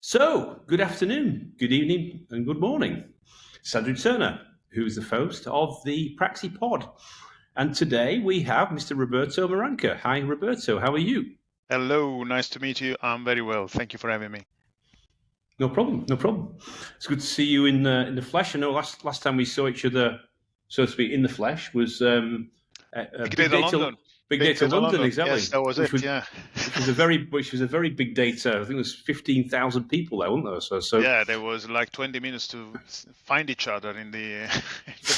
So, good afternoon, good evening, and good morning. Sandra Turner, who is the host of the Praxi Pod. And today we have Mr. Roberto Maranca. Hi, Roberto. How are you? Hello, nice to meet you. I'm very well. Thank you for having me. No problem, no problem. It's good to see you in the flesh. I know last time we saw each other, so to speak, in the flesh was Big Data London. Big Data London, exactly. Yes, that was it. Yeah. Which was a very big data. I think there was 15,000 people there, wasn't there? So yeah, there was like 20 minutes to find each other in the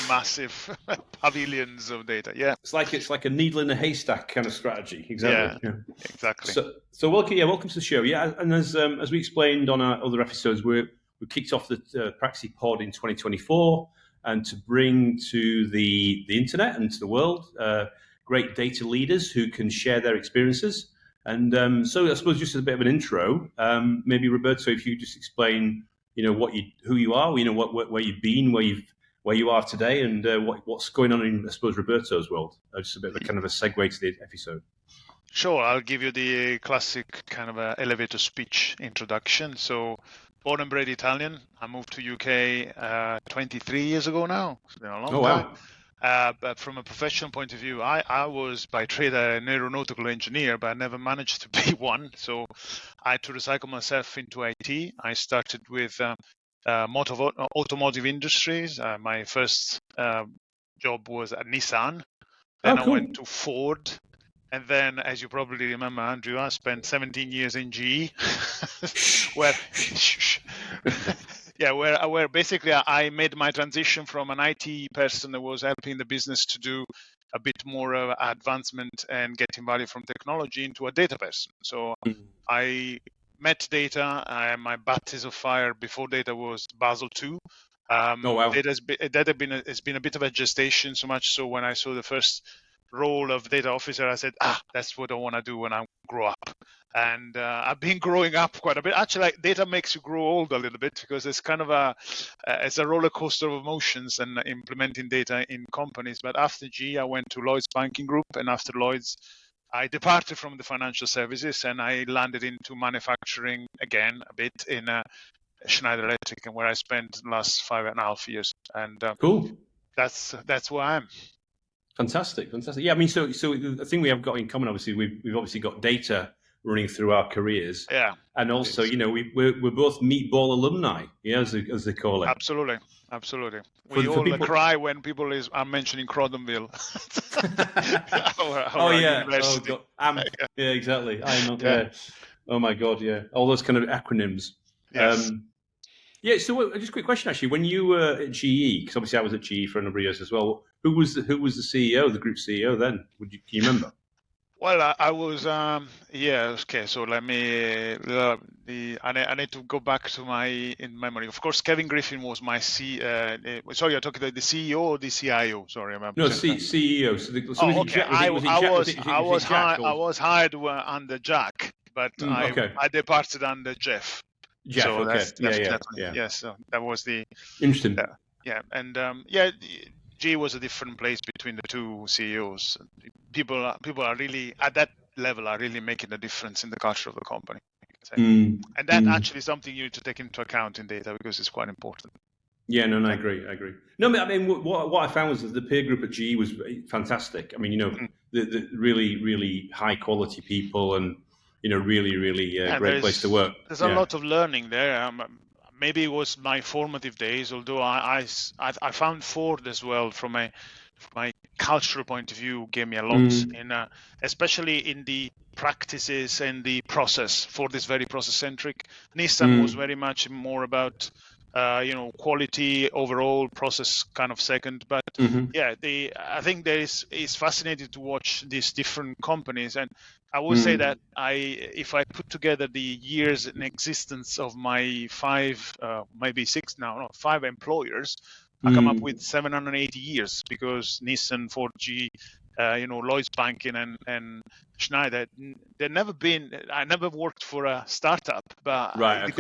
massive pavilions of data. Yeah, it's like a needle in a haystack kind of strategy. Exactly. Yeah. Exactly. So welcome to the show. Yeah, and as we explained on our other episodes, we kicked off the Praxi Pod in 2024, and to bring to the internet and to the world great data leaders who can share their experiences. And so I suppose just as a bit of an intro, maybe Roberto, if you just explain, who you are, where you've been, where you are today, and what's going on in, I suppose, Roberto's world. Just a bit of a kind of a segue to the episode. Sure, I'll give you the classic kind of elevator speech introduction. So, born and bred Italian. I moved to UK 23 years ago now. It's been a long time. Wow. But from a professional point of view, I was by trade an aeronautical engineer, but I never managed to be one. So I had to recycle myself into IT. I started with automotive industries. My first job was at Nissan. Then Cool. I went to Ford. And then, as you probably remember, Andrew, I spent 17 years in GE, where basically I made my transition from an IT person that was helping the business to do a bit more advancement and getting value from technology into a data person. So I met data. My baptism of fire before data was Basel II. Wow. It's been a bit of a gestation, so much so when I saw the first role of data officer, I said, that's what I want to do when I grow up. And I've been growing up quite a bit. Actually, data makes you grow old a little bit because it's kind of it's a roller coaster of emotions and implementing data in companies. But after GE, I went to Lloyd's Banking Group, and after Lloyd's, I departed from the financial services and I landed into manufacturing again a bit in Schneider Electric, and where I spent the last 5.5 years. And cool. That's where I am. Fantastic. Yeah, I mean, so the thing we have got in common, obviously, we've obviously got data running through our careers. Yeah. And also, we're both meatball alumni, as they call it. Absolutely. We all cry when people are mentioning Croydonville. our university. Yeah, exactly. Oh my God, yeah. All those kind of acronyms. Yes. So just a quick question, actually. When you were at GE, because obviously I was at GE for a number of years as well, who was the CEO, the group CEO then? Can you remember? Well, I was, okay. So let me, I need to go back to my memory. Of course, Kevin Griffin was my sorry, you're talking about the CEO or the CIO? Sorry, I'm no, CEO. I was hired under Jack, but I departed under Jeff. Jeff, so okay. Yes, so that was the interesting. And G was a different place between the two CEOs. People are really at that level are really making a difference in the culture of the company. And that actually is something you need to take into account in data because it's quite important. Yeah, no, I agree. No, I mean, what I found was that the peer group at GE was fantastic. I mean, the really, really high quality people and, really, really great place to work. There's a lot of learning there. Maybe it was my formative days, although I found Ford as well from my cultural point of view gave me a lot, especially in the practices and the process. Ford is very process-centric. Nissan was very much more about quality overall, process kind of second. But I think it's fascinating to watch these different companies. And I would say that if I put together the years in existence of my five employers, I come up with 780 years because Nissan, Ford, GE, Lloyd's Banking and Schneider. I never worked for a startup, but the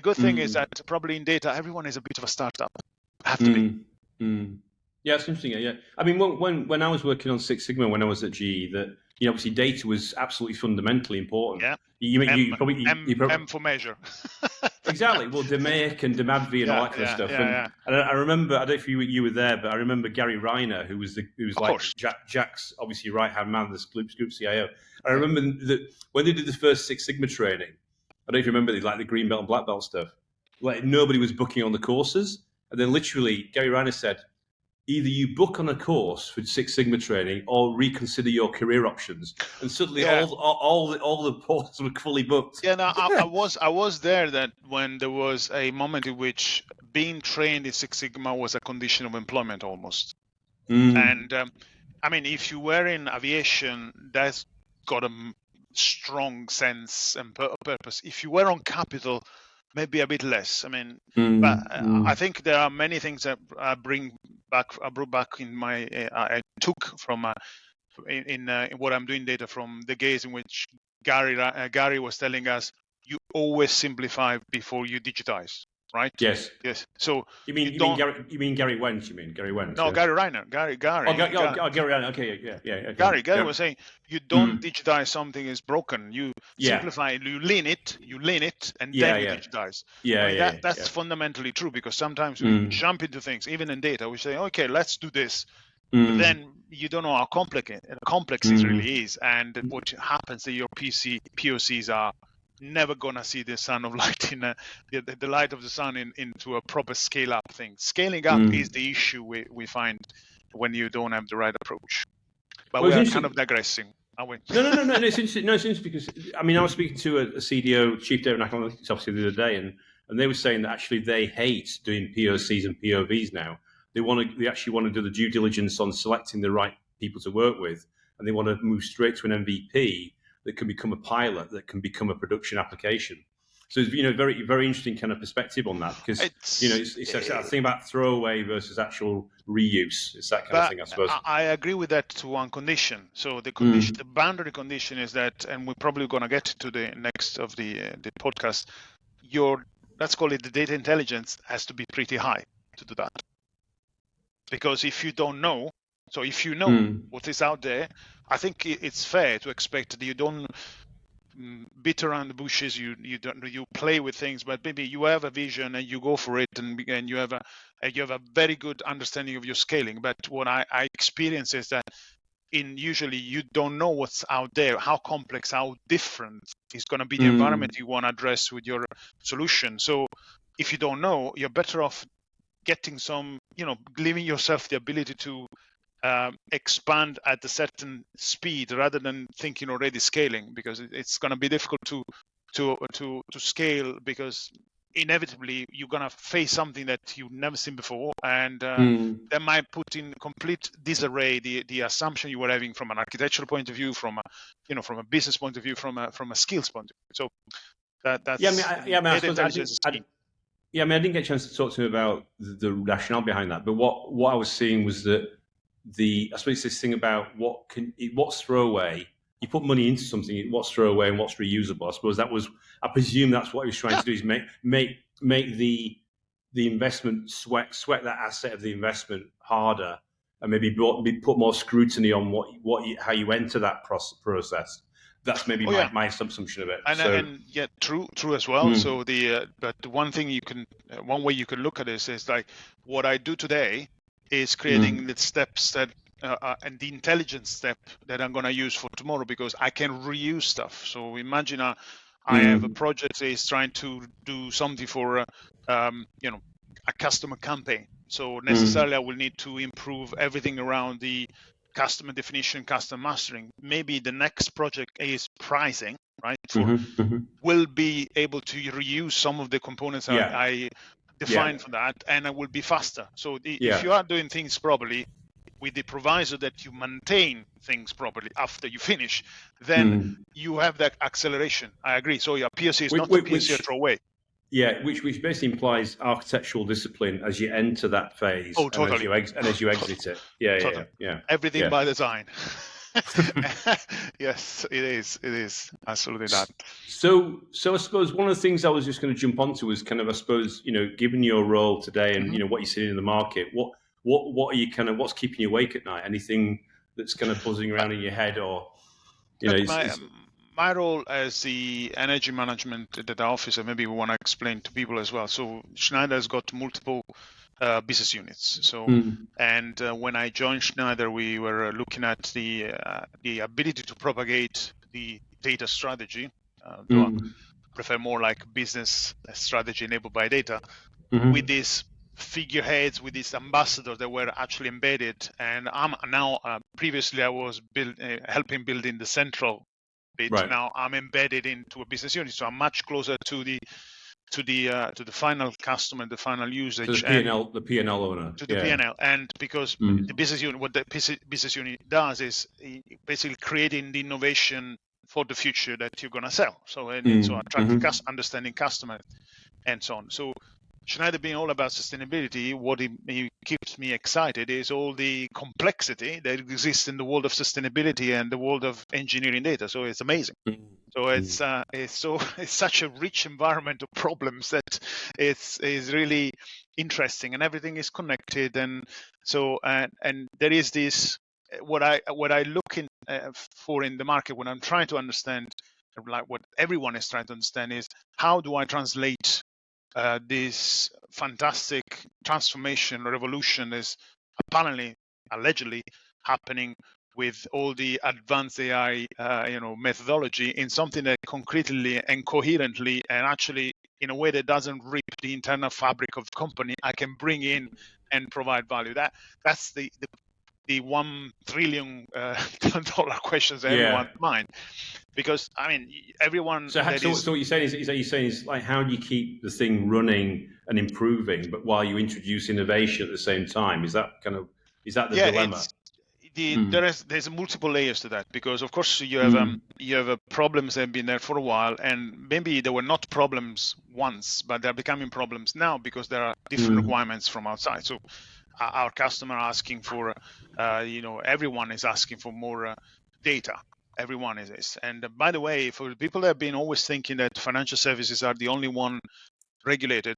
good thing is that probably in data, everyone is a bit of a startup. Have to be. Yeah, it's interesting. Yeah, I mean, when I was working on Six Sigma, when I was at GE, that obviously data was absolutely fundamentally important. Yeah. M for measure. Exactly. Well, DMAIC and DMADV and all that kind of stuff. And I remember, I don't know if you were there, but I remember Gary Reiner, who was like Jack's obviously right hand man, this group CIO. I remember that when they did the first Six Sigma training, I don't know if you remember the green belt and black belt stuff. Like nobody was booking on the courses, and then literally Gary Reiner said, either you book on a course for Six Sigma training or reconsider your career options. And suddenly all the courses were fully booked. Yeah, no, I was there that when there was a moment in which being trained in Six Sigma was a condition of employment almost. And I mean, if you were in aviation, that's got a strong sense and purpose. If you were on capital, maybe a bit less. I mean, but I think there are many things that I brought back in my, I took from in what I'm doing data from the days in which Gary was telling us, you always simplify before you digitize, right? Yes. So you mean Gary Wentz? You mean Gary Wentz? No, yeah. Gary Reiner. Gary. Gary Reiner. Okay, yeah. Gary was saying you don't digitize something is broken. You simplify it, you lean it, and then you digitize. That's fundamentally true, because sometimes we jump into things, even in data. We say, okay, let's do this. But then you don't know how complex it really is, and what happens that your POCs are never gonna see the sun of light in the light of the sun into a proper scale up thing. Scaling up is the issue we find when you don't have the right approach. But we are kind of digressing, are we? No. It's interesting. No, it's interesting because I was speaking to a CDO, Chief Data and Analytics Officer, the other day, and they were saying that actually they hate doing POCs and POVs now. They actually want to do the due diligence on selecting the right people to work with, and they want to move straight to an MVP that can become a pilot, that can become a production application. So it's very, very interesting kind of perspective on that, because it's a thing about throwaway versus actual reuse. It's that kind of thing, I suppose. I agree with that to one condition. So the condition, the boundary condition is that, and we're probably going to get to the next of the podcast. Let's call it the data intelligence has to be pretty high to do that. Because if you don't know, so if you know what is out there, I think it's fair to expect that you don't beat around the bushes. You play with things, but maybe you have a vision and you go for it, and you have a very good understanding of your scaling. But what I experience is that usually you don't know what's out there, how complex, how different is going to be the environment you want to address with your solution. So if you don't know, you're better off getting some, giving yourself the ability to expand at a certain speed rather than thinking already scaling, because it's going to be difficult to scale, because inevitably you're going to face something that you've never seen before, and that might put in complete disarray the assumption you were having from an architectural point of view, from a business point of view, from a skills point of view. So that's I didn't get a chance to talk to him about the rationale behind that, but what I was seeing was that I suppose this thing about what's throwaway. You put money into something, what's throwaway and what's reusable. I suppose I presume that's what he was trying to do, is make the investment sweat that asset of the investment harder, and maybe put more scrutiny on how you enter that process. That's maybe my assumption of it. And true as well. So but the one way you can look at this is like, what I do today is creating the steps that and the intelligence step that I'm going to use for tomorrow, because I can reuse stuff. So imagine I have a project that is trying to do something for a customer campaign. So necessarily I will need to improve everything around the customer definition, customer mastering. Maybe the next project is pricing, right? Will be able to reuse some of the components I defined for that, and I will be faster. So if you are doing things properly, with the proviso that you maintain things properly after you finish, then you have that acceleration. I agree. So your POC is not a POC a throwaway. Yeah, which basically implies architectural discipline as you enter that phase. Oh, totally. And as you exit it. Yeah. Everything by design. Yes, it is absolutely that. So I suppose one of the things I was just going to jump onto was kind of, I suppose, given your role today and what you're seeing in the market, what are you what's keeping you awake at night? Anything that's kind of buzzing around in your head, or my role as the energy management data officer, maybe we want to explain to people as well. So Schneider has got multiple business units. So, and when I joined Schneider, we were looking at the ability to propagate the data strategy. Though I prefer more like business strategy enabled by data, with these figureheads, with these ambassadors that were actually embedded. And I'm now, previously I was helping building the central bit. Right. Now I'm embedded into a business unit, so I'm much closer to the final customer, the final usage, to the P&L owner, to the P&L. And because the business unit, what the business unit does is basically creating the innovation for the future that you're going to sell. So so attracting understanding customer and so on. So Schneider being all about sustainability, what it keeps me excited is all the complexity that exists in the world of sustainability and the world of engineering data. So it's amazing. So it's such a rich environment of problems that it's really interesting, and everything is connected. And so and there is this what I look in for in the market when I'm trying to understand, like what everyone is trying to understand, is how do I translate this fantastic transformation, revolution is apparently, allegedly happening with all the advanced AI, methodology in something that concretely and coherently and actually in a way that doesn't rip the internal fabric of the company, I can bring in and provide value. That's the $1 trillion dollar questions everyone's mind. Because I mean, everyone. So what you're saying is like, how do you keep the thing running and improving, but while you introduce innovation at the same time? Is that the dilemma? There's multiple layers to that, because of course you have problems that have been there for a while, and maybe they were not problems once, but they're becoming problems now because there are different requirements from outside. So our customer asking for, everyone is asking for more data. Everyone is this. And by the way, for people that have been always thinking that financial services are the only one regulated,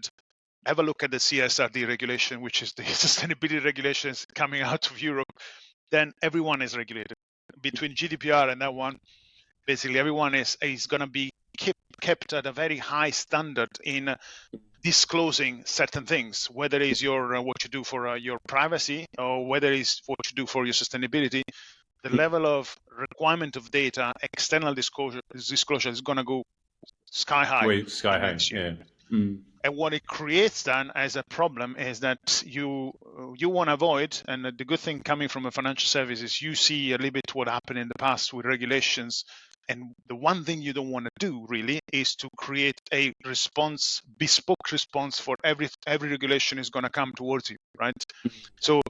have a look at the CSRD regulation, which is the sustainability regulations coming out of Europe. Then everyone is regulated. Between GDPR and that one, basically everyone is going to be kept at a very high standard in disclosing certain things, whether it's your what you do for your privacy or whether it's what you do for your sustainability. The level of requirement of data, external disclosure is going to go sky high. Yeah. And what it creates then as a problem is that you want to avoid, and the good thing coming from a financial service is you see a little bit what happened in the past with regulations. And the one thing you don't want to do really is to create a response, bespoke response for every regulation is going to come towards you, right? So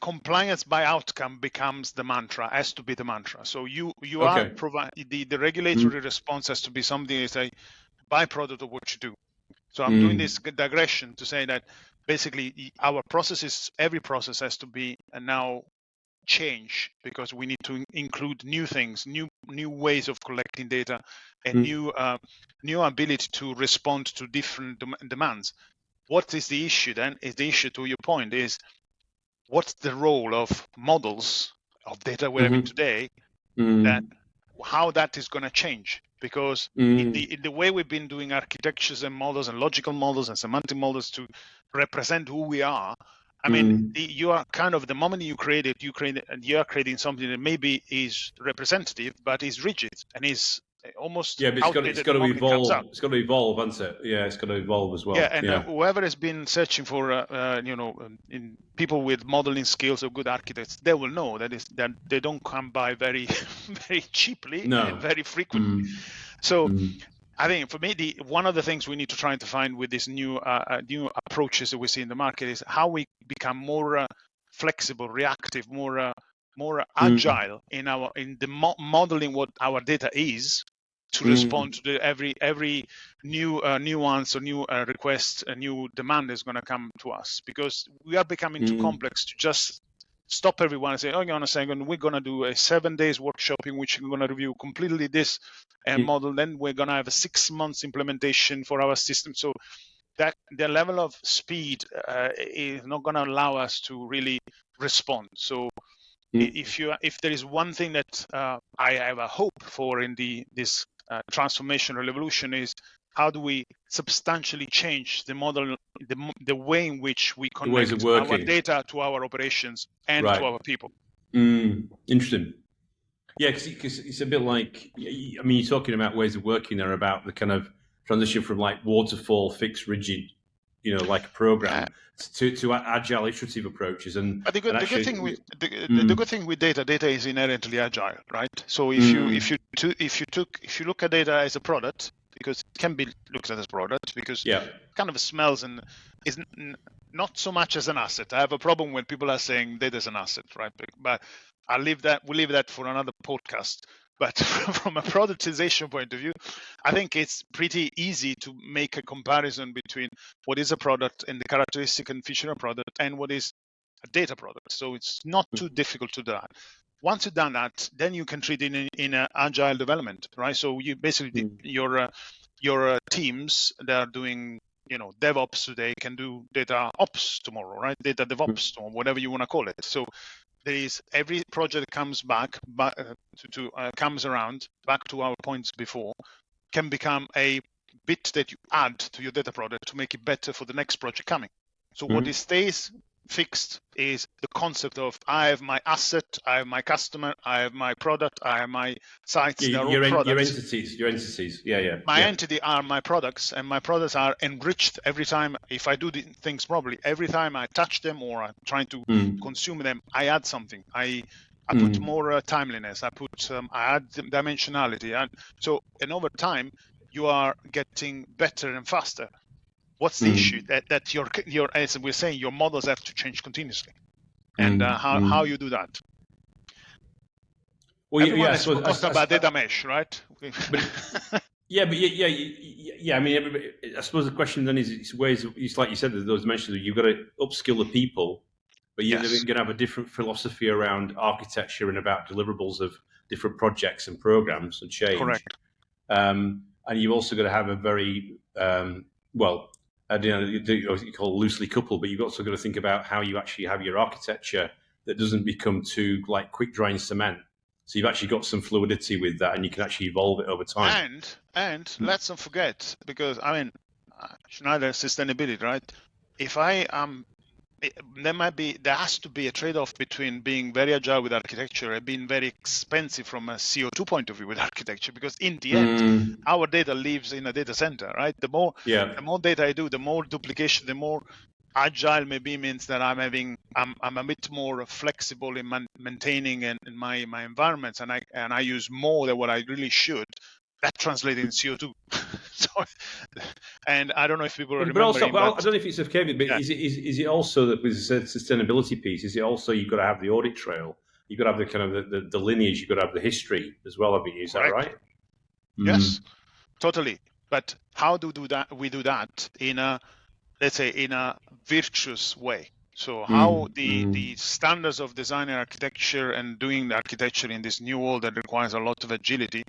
compliance by outcome becomes the mantra, has to be the mantra. So you are providing the regulatory response has to be something that's a byproduct of what you do. So I'm doing this digression to say that basically our processes, every process has to be now change, because we need to include new things, new ways of collecting data, and new ability to respond to different demands. What is the issue then? Is the issue, to your point, is what's the role of models of data we're having today, that how that is going to change? Because in the way we've been doing architectures and models and logical models and semantic models to represent who we are, I mean, you are kind of, the moment you create it, and you are creating something that maybe is representative, but is rigid and is almost but it's got to evolve. It's got to evolve, hasn't it? Yeah, it's got to evolve as well. Yeah, and whoever has been searching for, in people with modeling skills or good architects, they will know that they don't come by very, very cheaply and very frequently. So I think for me, one of the things we need to try to find with these new approaches that we see in the market is how we become more flexible, reactive, more agile in the modeling what our data is, to respond to every new nuance or new request, a new demand is going to come to us, because we are becoming too complex to just stop everyone and say, "Oh, on a second, we're going to do a 7 days workshop in which we're going to review completely this model. Then we're going to have a 6 months implementation for our system." So that the level of speed is not going to allow us to really respond. So if there is one thing that I have a hope for in this transformation revolution is how do we substantially change the model, the way in which we connect our data to our operations and to our people. Interesting. Yeah, because it's a bit like, I mean, you're talking about ways of working there, about the kind of transition from like waterfall, fixed, rigid, like a program, to agile, iterative approaches. But the good thing with data is inherently agile, right? So if you look at data as a product, because it can be looked at as a product, because it kind of smells and is not so much as an asset. I have a problem when people are saying data is an asset, right? But we'll leave that for another podcast. But from a productization point of view, I think it's pretty easy to make a comparison between what is a product and the characteristic and feature of a product and what is a data product. So it's not too difficult to do that. Once you've done that, then you can treat it in an agile development, right? So you basically your teams that are doing DevOps today can do data ops tomorrow, right? Data DevOps or whatever you want to call it. So there is every project that comes back comes around back to our points before, can become a bit that you add to your data product to make it better for the next project coming. So what it stays fixed is the concept of I have my asset, I have my customer, I have my product, I have my sites. Your entities. My entity are my products, and my products are enriched every time. If I do the things properly, every time I touch them or I'm trying to consume them, I add something. I put more timeliness. I add dimensionality, and over time you are getting better and faster. What's the issue? That your as we're saying, your models have to change continuously, and how you do that. Well, everyone is talking about data mesh, right? I mean, everybody, I suppose the question then is, it's like you said, those dimensions. You've got to upskill the people, but you're going to have a different philosophy around architecture and about deliverables of different projects and programs and change. Correct. And you've also got to have a very you call it loosely coupled, but you've also got to think about how you actually have your architecture that doesn't become too like quick drying cement. So you've actually got some fluidity with that, and you can actually evolve it over time. And let's not forget, because I mean, Schneider sustainability, right? If I there has to be a trade-off between being very agile with architecture and being very expensive from a CO2 point of view with architecture, because in the end, our data lives in a data center, right? The more data I do, the more duplication, the more agile maybe means that I'm a bit more flexible in maintaining in my environments, and I use more than what I really should. That translates in CO2. And I don't know if people remember. But also, I don't know if it's a caveat, but is it also that with the sustainability piece? Is it also you've got to have the audit trail? You've got to have the kind of the lineage. You've got to have the history as well. I mean, is that right? Yes, totally. But how do we do that in a, let's say, in a virtuous way? So how the standards of design and architecture and doing the architecture in this new world that requires a lot of agility,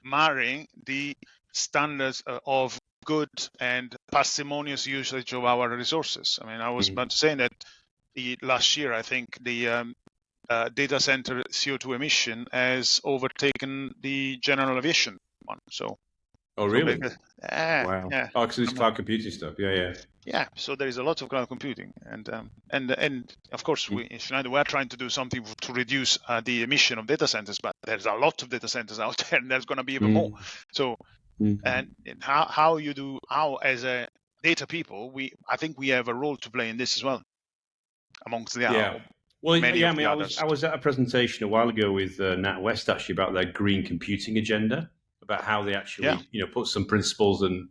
marrying the standards of good and parsimonious usage of our resources. I mean, I was about to say that last year, I think the data center CO2 emission has overtaken the general aviation one. So. Oh, really? Wow. Yeah. Oh, because it's cloud computing stuff. Yeah. So there is a lot of cloud computing, and of course, we in Schneider we're trying to do something to reduce the emission of data centers, but there's a lot of data centers out there, and there's going to be even more. So, and how as a data people, I think we have a role to play in this as well, amongst the many of the others. I was at a presentation a while ago with NatWest actually about their green computing agenda, about how they actually put some principles and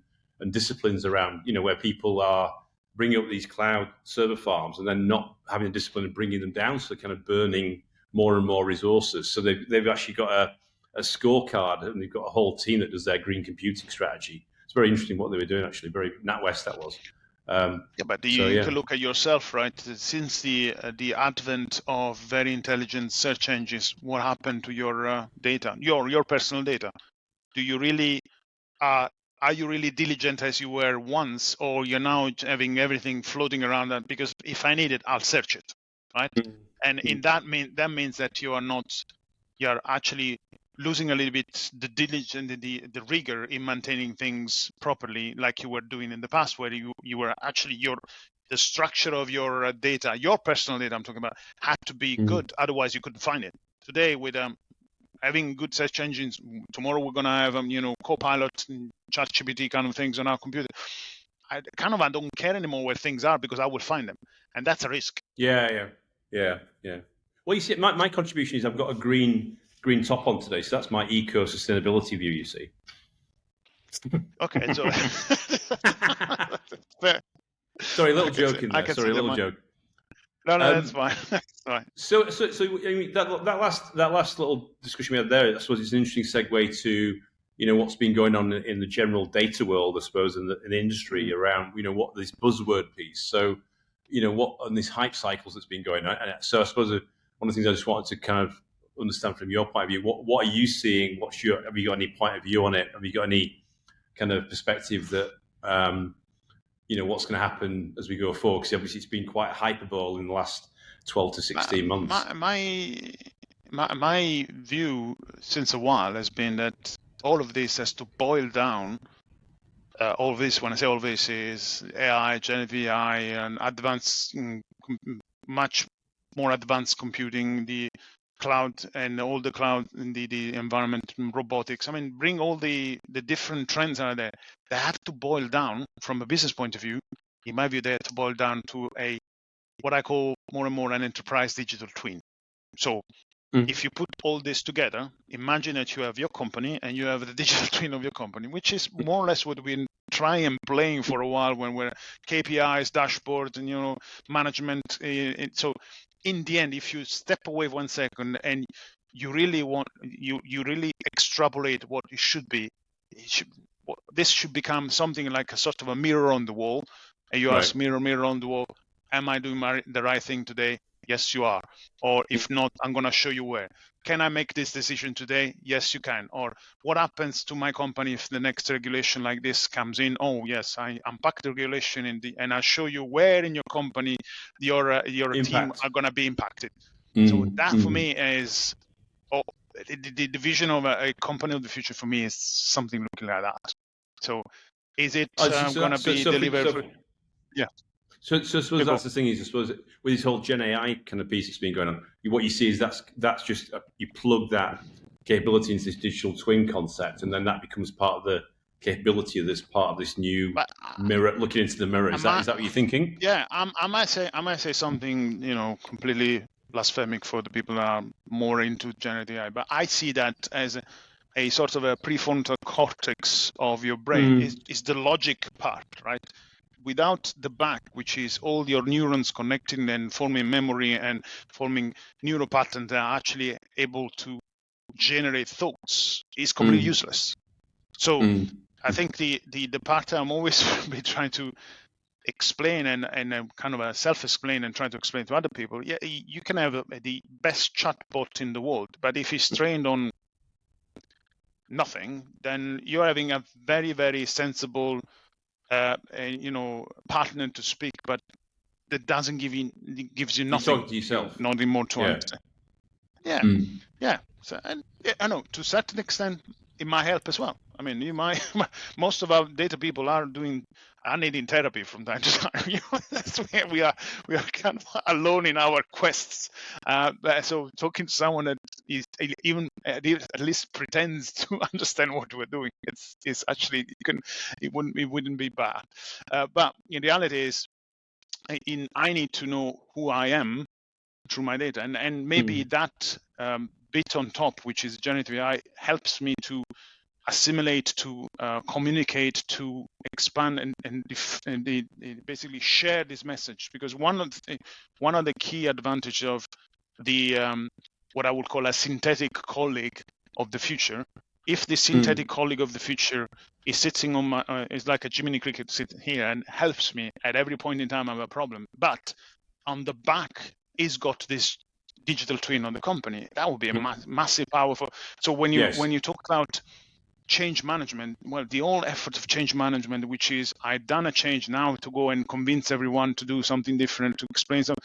disciplines around, where people are bringing up these cloud server farms and then not having the discipline of bringing them down, so they're kind of burning more and more resources. So they've actually got a scorecard, and they've got a whole team that does their green computing strategy. It's very interesting what they were doing, actually. Very NatWest that was. But you can look at yourself, right? Since the advent of very intelligent search engines, what happened to your data, your personal data? Do you really are you really diligent as you were once, or you're now having everything floating around that? Because if I need it, I'll search it, right? And in that means that you're actually losing a little bit the diligence and the rigor in maintaining things properly, like you were doing in the past, where you were actually the structure of your data, your personal data I'm talking about, had to be good. Otherwise, you couldn't find it. Today, with having good search engines, tomorrow we're gonna have Copilot and ChatGPT kind of things on our computer. I don't care anymore where things are because I will find them, and that's a risk. Yeah. Well, you see, my contribution is I've got a green top on today, so that's my eco sustainability view. You see. Okay, so fair. Sorry, a little joke in there. Sorry, a little joke. No, that's fine. That's fine. So I mean, that last little discussion we had there, I suppose it's an interesting segue to what's been going on in the general data world, I suppose, in the industry around what this buzzword piece. So what on these hype cycles that's been going on. And so I suppose one of the things I just wanted to kind of understand from your point of view, what are you seeing? Have you got any point of view on it? Have you got any kind of perspective that what's going to happen as we go forward? Because obviously it's been quite hyperbole in the last 12 to 16 months. My view since a while has been that all of this has to boil down. All of this, when I say all of this, is AI, GenAI, and much more advanced computing, the cloud and all the cloud in the environment, robotics. I mean, bring all the different trends out there. They have to boil down from a business point of view. In my view, they have to boil down to what I call more and more an enterprise digital twin. So if you put all this together, imagine that you have your company and you have the digital twin of your company, which is more or less what we've been trying and playing for a while when we're KPIs, dashboards, and management. So in the end, if you step away 1 second and you really really extrapolate what it should be, this should become something like a sort of a mirror on the wall. And you ask, mirror on the wall, am I doing the right thing today? Yes, you are. Or if not, I'm going to show you where. Can I make this decision today? Yes, you can. Or what happens to my company if the next regulation like this comes in? Oh, yes, I unpack the regulation and I'll show you where in your company your team are going to be impacted. So that for me is the vision of a company of the future. For me is something looking like that. So is it going to be delivered? Yeah. So I suppose that's the thing is, I suppose with this whole Gen AI kind of piece that's been going on, what you see is that's just you plug that capability into this digital twin concept, and then that becomes part of the capability of this part of this new mirror, looking into the mirror. Is that what you're thinking? Yeah, I might say something completely blasphemic for the people that are more into generative AI, but I see that as a sort of a prefrontal cortex of your brain. Is the logic part, right? Without the back, which is all your neurons connecting and forming memory and forming neural patterns that are actually able to generate thoughts, is completely useless. So I think the part I'm always be trying to explain and kind of self-explain and trying to explain to other people, yeah, you can have the best chatbot in the world, but if it's trained on nothing, then you're having a very, very sensible partner to speak, but that doesn't gives you nothing. You talk to yourself. Nothing more to understand. Yeah. So, and I know to a certain extent it might help as well. I mean, most of our data people are needing therapy from time to time. That's where we are kind of alone in our quests. So talking to someone that is even at least pretends to understand what we're doing, it's actually it wouldn't be bad. But in reality is, I need to know who I am through my data, and maybe that bit on top, which is generative AI, helps me to assimilate, to communicate, to expand, and basically share this message. Because one of the key advantages of the what I would call a synthetic colleague of the future, if the synthetic colleague of the future is sitting on my is like a Jiminy Cricket sitting here and helps me at every point in time I have a problem, but on the back he's got this digital twin on the company, that would be a massive powerful. So when you talk about change management, well, the whole effort of change management, which is I've done a change, now to go and convince everyone to do something different, to explain something,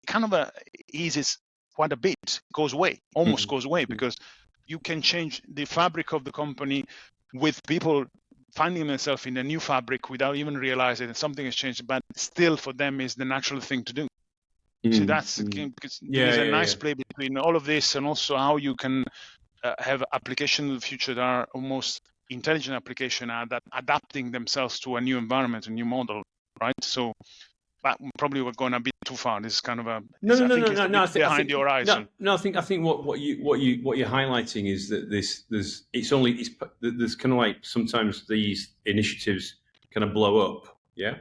kind of eases quite a bit, goes away, almost goes away, because you can change the fabric of the company with people finding themselves in a new fabric without even realizing that something has changed, but still for them is the natural thing to do. So that's because there is a nice play between all of this and also how you can have applications in the future that are almost intelligent application that adapting themselves to a new environment, a new model, right? So but probably we're going a bit too far. This is kind of a no. behind the horizon. No, I think what you're highlighting is that there's kind of like sometimes these initiatives kind of blow up, yeah,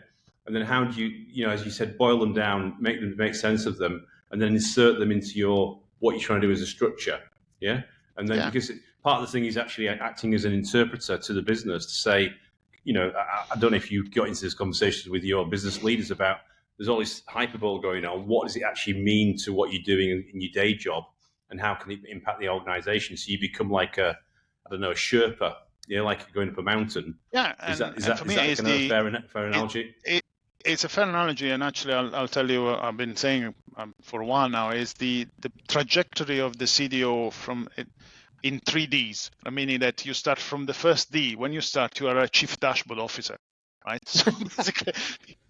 and then how do you as you said, boil them down, make sense of them, and then insert them into what you're trying to do as a structure, yeah, and then because part of the thing is actually acting as an interpreter to the business to say, I don't know if you got into this conversation with your business leaders about there's all this hyperbole going on. What does it actually mean to what you're doing in your day job, and how can it impact the organization? So you become like a Sherpa, like going up a mountain. Yeah, is that a fair analogy? It's a fair analogy, and actually, I'll tell you what I've been saying for a while now is the trajectory of the CDO from it. In 3Ds, meaning that you start from the first D. When you start, you are a chief dashboard officer, right? So basically,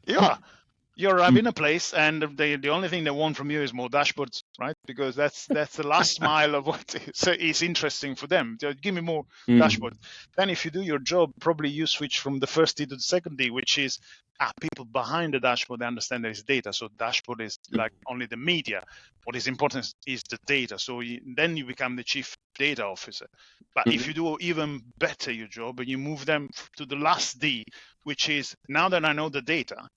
you arrive in a place, and the only thing they want from you is more dashboards, right? Because that's the last mile of what is interesting for them. Give me more dashboards. Then, if you do your job, probably you switch from the first D to the second D, which is people behind the dashboard. They understand there is data. So dashboard is like only the media. What is important is the data. So then you become the chief data officer. But if you do even better your job and you move them to the last D, which is now that I know the data,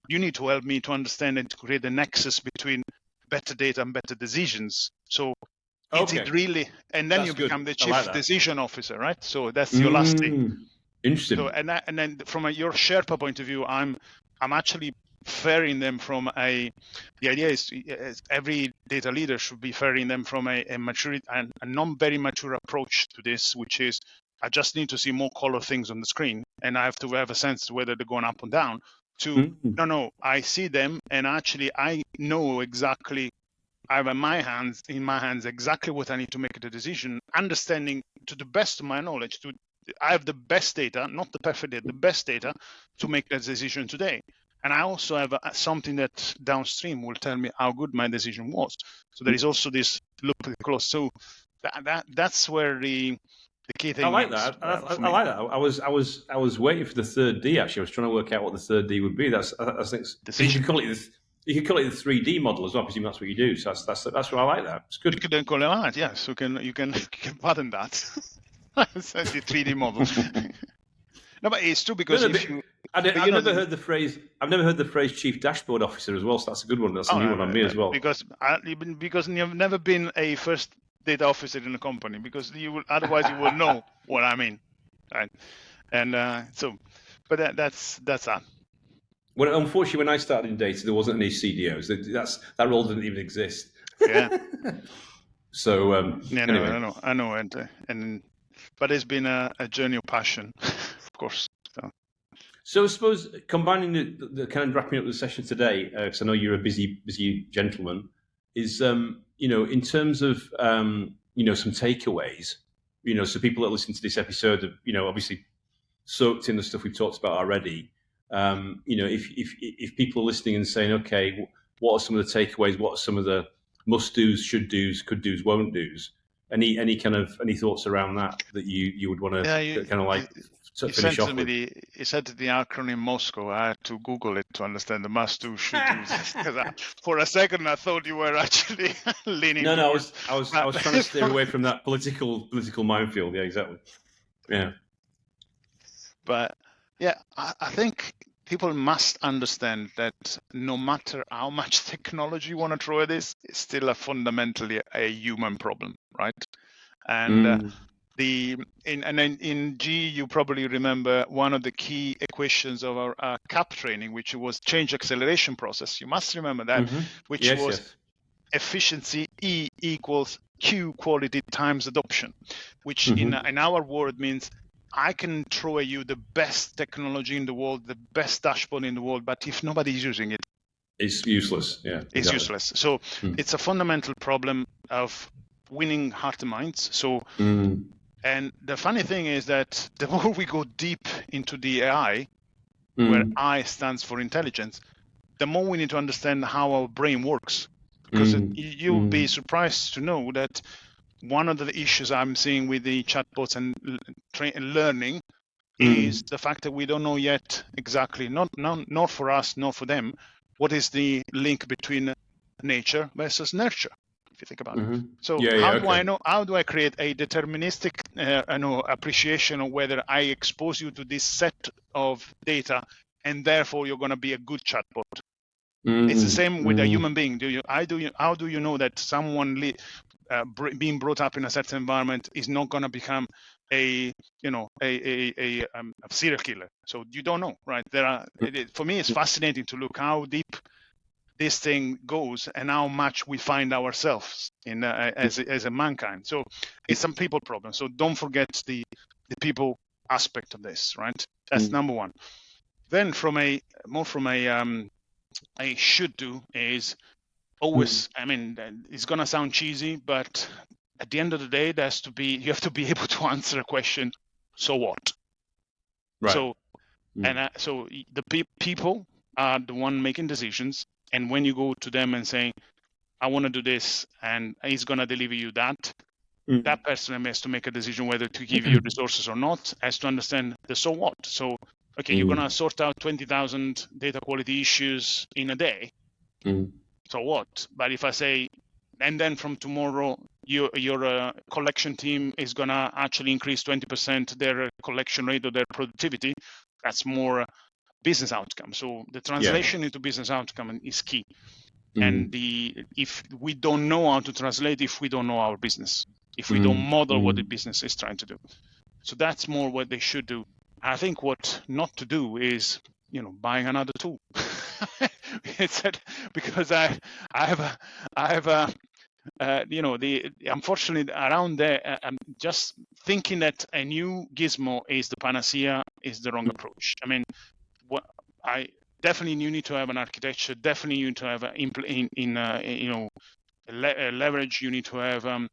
you need to help me to understand and to create a nexus between better data and better decisions. So is it really, and then you become the chief decision officer, right? So that's your last D. Interesting. So and then from your Sherpa point of view, I'm actually ferrying them from the idea is every data leader should be ferrying them from a maturity and a non very mature approach to this, which is I just need to see more color things on the screen, and I have to have a sense whether they're going up or down. No, I see them, and actually I know exactly. I have in my hands exactly what I need to make the decision, understanding to the best of my knowledge. I have the best data, not the perfect data, the best data to make that decision today. And I also have something that downstream will tell me how good my decision was. So there is also this loop close. So that's where the key thing. I like that. I like that. I was waiting for the third D. Actually, I was trying to work out what the third D would be. I think you could call it this. You could call it the 3D model as well. I presume that's what you do. So that's what I like. That it's good. You could then call it that. Yeah. So you can pattern that. That's the 3D model. No, but it's true because I've never heard the phrase chief dashboard officer as well. So that's a good one. That's a new one on me as well. Because you've never been a first data officer in a company, because otherwise you will know what I mean, right? And but that's that. Well, unfortunately, when I started in data, there wasn't any CDOs. That role didn't even exist. Yeah. So anyway. I know, and but it's been a journey of passion, of course. So I suppose combining the kind of wrapping up the session today, because I know you're a busy gentleman, is in terms of some takeaways. So people that listen to this episode have obviously soaked in the stuff we've talked about already. If people are listening and saying, okay, what are some of the takeaways? What are some of the must-dos, should-dos, could-dos, won't-dos? Any thoughts around that you would want to kind of like finish off with? He said the acronym Moscow. I had to Google it to understand the must-do, should-dos. For a second, I thought you were actually leaning. No, I was trying to steer away from that political minefield. Yeah, exactly. Yeah. But yeah, I think people must understand that no matter how much technology you want to throw at this, it's still fundamentally a human problem, right? And in G, you probably remember one of the key equations of our CAP training, which was change acceleration process. You must remember that, which was efficiency E equals Q quality times adoption, which in our world means I can throw at you the best technology in the world, the best dashboard in the world, but if nobody's using it, It's useless. Yeah, It's exactly. useless. So it's a fundamental problem of winning heart and minds. So, and the funny thing is that the more we go deep into the AI, where I stands for intelligence, the more we need to understand how our brain works. Because you'll be surprised to know that one of the issues I'm seeing with the chatbots and learning is the fact that we don't know yet exactly, not for us, not for them, what is the link between nature versus nurture, if you think about it. So do I know? How do I create a deterministic appreciation of whether I expose you to this set of data and therefore you're going to be a good chatbot? It's the same with a human being. How do you know that someone being brought up in a certain environment is not going to become a serial killer? So you don't know, right? For me, it's fascinating to look how deep this thing goes and how much we find ourselves in as a mankind. So it's some people problem. So don't forget the people aspect of this, right? That's number one. Then from a I should do is always, I mean, it's going to sound cheesy, but at the end of the day, you have to be able to answer a question, so what? Right. So, so the people are the one making decisions. And when you go to them and saying, I want to do this, and he's going to deliver you that, that person has to make a decision whether to give you resources or not, has to understand the so what. So, okay, you're going to sort out 20,000 data quality issues in a day. So what? But if I say, and then from tomorrow, your collection team is going to actually increase 20% their collection rate or their productivity, that's more business outcome. So the translation into business outcome is key. And if we don't know how to translate, if we don't know our business, if we don't model what the business is trying to do. So that's more what they should do. I think what not to do is, buying another tool. Because I have unfortunately around there, I'm just thinking that a new gizmo is the panacea is the wrong approach. I mean, definitely you need to have an architecture. Definitely you need to have leverage. You need to have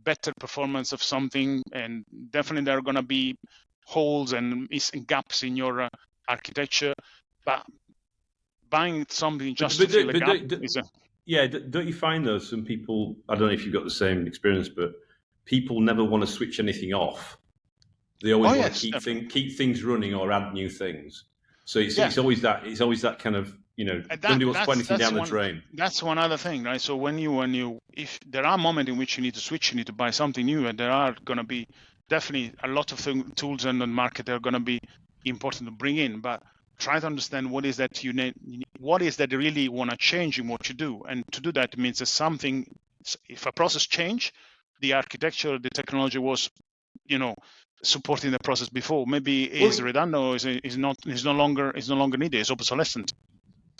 better performance of something, and definitely there are going to be holes and gaps in your architecture. But buying something just to fill a gap is don't you find though some people? I don't know if you've got the same experience, but people never want to switch anything off. They always want to keep things running or add new things. So it's always that kind of nobody wants to put anything down the drain. That's one other thing, right? So if there are moments in which you need to switch, you need to buy something new, and there are going to be definitely a lot of tools on the market that are going to be important to bring in, but try to understand what is that you need, what is that you really want to change in what you do, and to do that means that something. If a process change, the architecture, the technology was, supporting the process before, maybe is redundant or is no longer needed. It's obsolescent.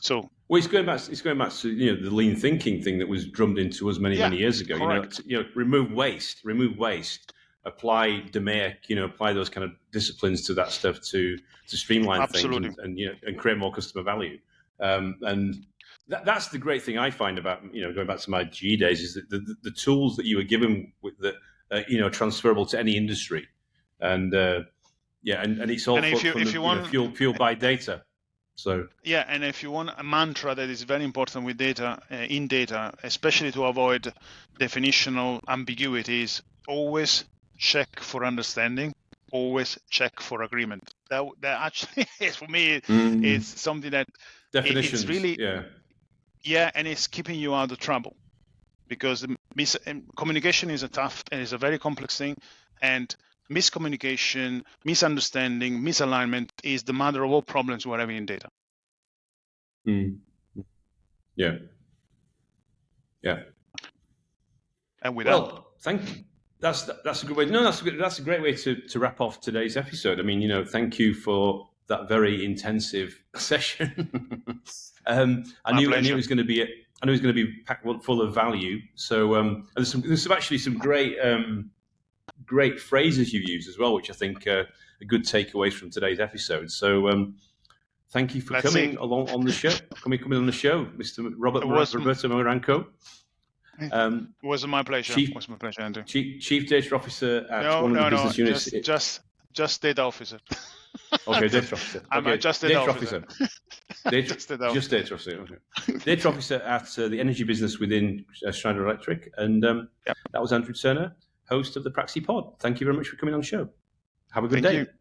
So it's going back to the lean thinking thing that was drummed into us many years ago. Correct. Remove waste, apply DMAIC, apply those kind of disciplines to that stuff to streamline Absolutely. things and create more customer value. And that's the great thing I find about going back to my GE days is that the tools that you were given with that transferable to any industry. And and it's all fueled by data. So and if you want a mantra that is very important with data, in data, especially to avoid definitional ambiguities, always check for understanding, always check for agreement. That actually is, for me, it's something that definitions. It's really and it's keeping you out of trouble, because communication is a very complex thing, and miscommunication, misunderstanding, misalignment is the mother of all problems we're having in data. Yeah. And with thank you. That's a good way. No, that's a great way to wrap off today's episode. I mean, thank you for that very intensive session. I knew it was going to be packed full of value. So there's actually some great phrases you use as well, which I think are good takeaways from today's episode. So Thank you for Let's coming see. along on the show. Coming on the show, Mr. Roberto Maranca. It was my pleasure. It was my pleasure, Andrew. Chief Data Officer at one of the business units. Just data officer. Okay, data officer. I'm okay. just data officer. Just data officer. Okay. Data officer at the energy business within Schneider Electric, and that was Andrew Turner, host of the Praxi Pod. Thank you very much for coming on the show. Have a good day. Thank you.